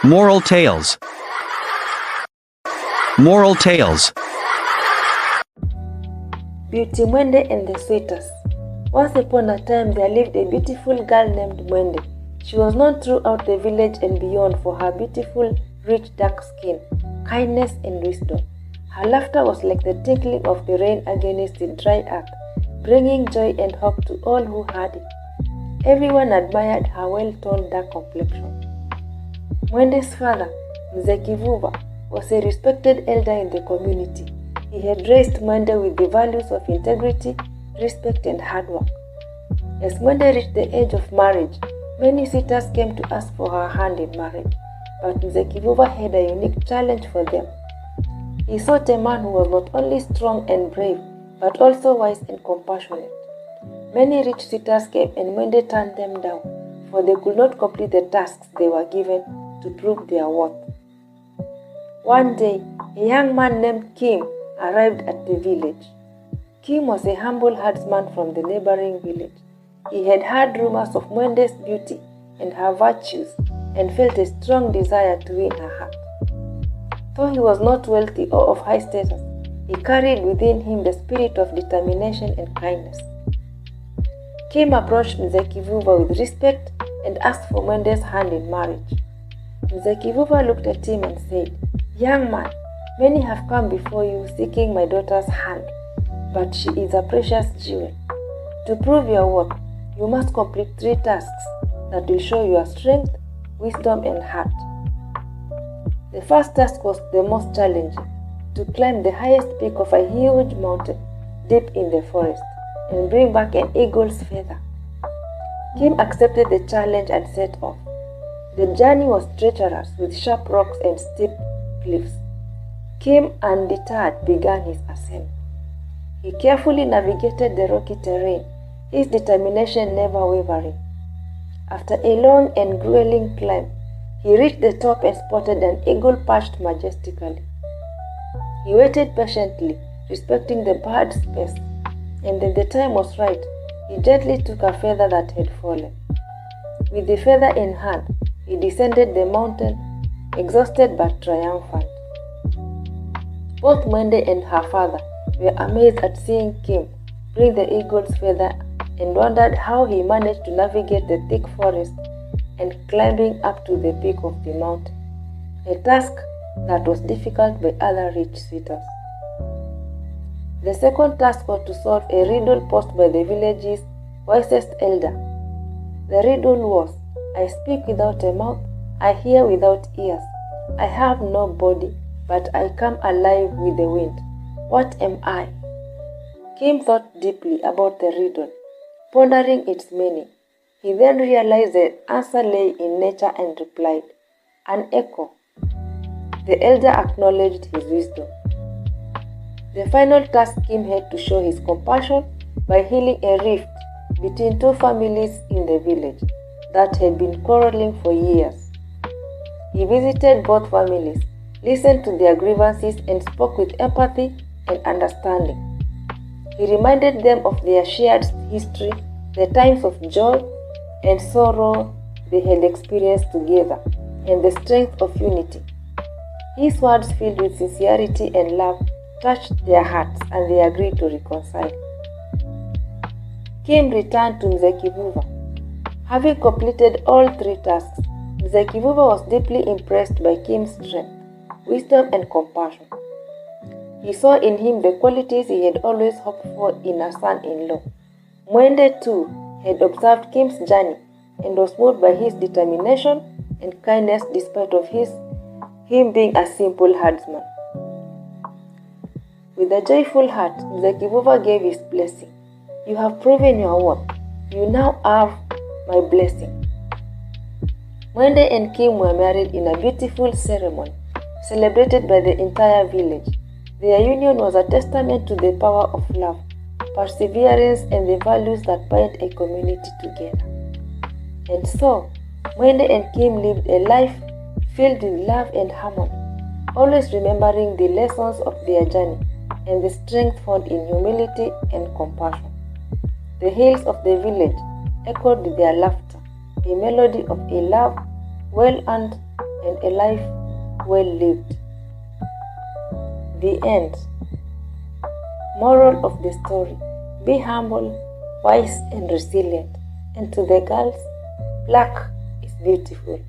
Moral Tales. Moral Tales. Beauty Mwende and the Suitors. Once upon a time there lived a beautiful girl named Mwende. She was known throughout the village and beyond for her beautiful, rich dark skin, kindness and wisdom. Her laughter was like the tinkling of the rain against the dry earth, bringing joy and hope to all who heard it. Everyone admired her well-toned dark complexion. Mwende's father, Mzee Kivuva, was a respected elder in the community. He had raised Mwende with the values of integrity, respect and hard work. As Mwende reached the age of marriage, many suitors came to ask for her hand in marriage, but Mzee Kivuva had a unique challenge for them. He sought a man who was not only strong and brave, but also wise and compassionate. Many rich suitors came and Mwende turned them down, for they could not complete the tasks they were given to prove their worth. One day, a young man named Kim arrived at the village. Kim was a humble herdsman from the neighboring village. He had heard rumors of Mwende's beauty and her virtues and felt a strong desire to win her heart. Though he was not wealthy or of high status, he carried within him the spirit of determination and kindness. Kim approached Mzee Kivuva with respect and asked for Mwende's hand in marriage. Mzee Kivuva looked at him and said, "Young man, many have come before you seeking my daughter's hand, but she is a precious jewel. To prove your worth, you must complete 3 tasks that will show your strength, wisdom, and heart." The first task was the most challenging, to climb the highest peak of a huge mountain deep in the forest and bring back an eagle's feather. Kim accepted the challenge and set off. The journey was treacherous with sharp rocks and steep cliffs. Kim, undeterred, began his ascent. He carefully navigated the rocky terrain, his determination never wavering. After a long and grueling climb, he reached the top and spotted an eagle perched majestically. He waited patiently, respecting the bird's pace, and when the time was right, he gently took a feather that had fallen. With the feather in hand, he descended the mountain, exhausted but triumphant. Both Mwende and her father were amazed at seeing Kim bring the eagle's feather and wondered how he managed to navigate the thick forest and climbing up to the peak of the mountain, a task that was difficult by other rich suitors. The second task was to solve a riddle posed by the village's wisest elder. The riddle was, "I speak without a mouth, I hear without ears, I have no body, but I come alive with the wind. What am I?" Kim thought deeply about the riddle, pondering its meaning. He then realized the answer lay in nature and replied, "An echo." The elder acknowledged his wisdom. The final task Kim had to show his compassion by healing a rift between 2 families in the village that had been quarreling for years. He visited both families, listened to their grievances, and spoke with empathy and understanding. He reminded them of their shared history, the times of joy and sorrow they had experienced together, and the strength of unity. His words, filled with sincerity and love, touched their hearts, and they agreed to reconcile. Kim returned to Mzee Kivuva. Having completed all 3 tasks, Mzee Kivuva was deeply impressed by Kim's strength, wisdom, and compassion. He saw in him the qualities he had always hoped for in a son-in-law. Mwende, too, had observed Kim's journey and was moved by his determination and kindness despite of him being a simple herdsman. With a joyful heart, Mzee Kivuva gave his blessing. "You have proven your worth. You now have my blessing." Mwende and Kim were married in a beautiful ceremony, celebrated by the entire village. Their union was a testament to the power of love, perseverance, and the values that bind a community together. And so, Mwende and Kim lived a life filled with love and harmony, always remembering the lessons of their journey and the strength found in humility and compassion. The hills of the village echoed with their laughter, a melody of a love well earned and a life well lived. The end. Moral of the story: be humble, wise, and resilient. And to the girls, black is beautiful.